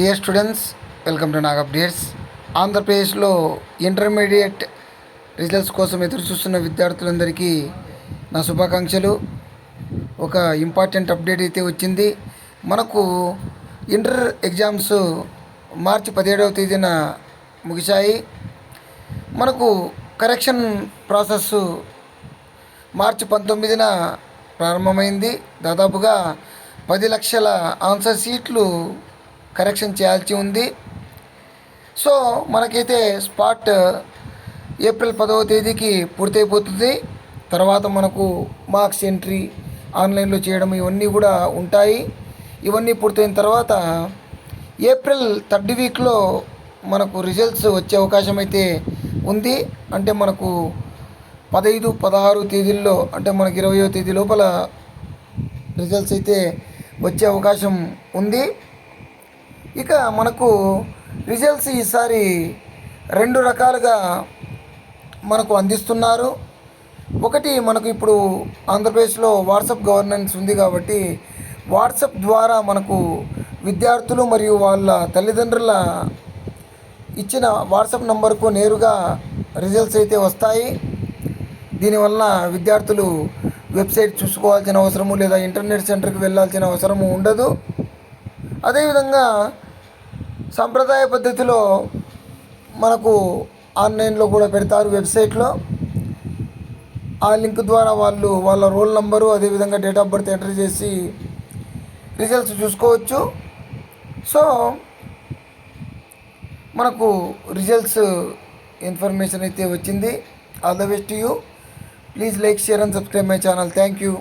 Dear students, welcome to Nag updates. ఆంధ్రప్రదేశ్లో intermediate results కోసం ఎదురు చూస్తున్న విద్యార్థులందరికీ నా శుభాకాంక్షలు. ఒక ఇంపార్టెంట్ అప్డేట్ అయితే వచ్చింది. మనకు ఇంటర్ ఎగ్జామ్స్ మార్చి 17వ తేదీన ముగిశాయి. మనకు కరెక్షన్ ప్రాసెస్ మార్చి 19న ప్రారంభమైంది. దాదాపుగా 10 లక్షల ఆన్సర్ షీట్లు కరెక్షన్ చేయాల్సి ఉంది. సో మనకైతే స్పాట్ ఏప్రిల్ 10వ తేదీకి పూర్తయిపోతుంది. తర్వాత మనకు మార్క్స్ ఎంట్రీ ఆన్లైన్లో చేయడం ఇవన్నీ కూడా ఉంటాయి. ఇవన్నీ పూర్తయిన తర్వాత ఏప్రిల్ 3rd వీక్లో మనకు రిజల్ట్స్ వచ్చే అవకాశం అయితే ఉంది. అంటే మనకు 15, 16 తేదీల్లో, అంటే మనకి 20వ తేదీ లోపల రిజల్ట్స్ అయితే వచ్చే అవకాశం ఉంది. ఇక మనకు రిజల్ట్స్ ఈసారి 2 రకాలుగా మనకు అందిస్తున్నారు. ఒకటి, మనకు ఇప్పుడు ఆంధ్రప్రదేశ్లో వాట్సాప్ గవర్నెన్స్ ఉంది కాబట్టి వాట్సాప్ ద్వారా మనకు విద్యార్థులు మరియు వాళ్ళ తల్లిదండ్రుల ఇచ్చిన వాట్సాప్ నంబర్కు నేరుగా రిజల్ట్స్ అయితే వస్తాయి. దీనివల్ల విద్యార్థులు వెబ్సైట్ చూసుకోవాల్సిన అవసరము లేదా ఇంటర్నెట్ సెంటర్కి వెళ్ళాల్సిన అవసరము ఉండదు. అదేవిధంగా సాంప్రదాయ పద్ధతిలో మనకు ఆన్లైన్లో కూడా పెడతారు వెబ్సైట్లో. ఆ లింక్ ద్వారా వాళ్ళు వాళ్ళ రోల్ నంబరు అదేవిధంగా డేట్ ఆఫ్ బర్త్ ఎంటర్ చేసి రిజల్ట్స్ చూసుకోవచ్చు. సో మనకు రిజల్ట్స్ ఇన్ఫర్మేషన్ అయితే వచ్చింది. All the best to you. Please like, share and subscribe my channel. Thank you.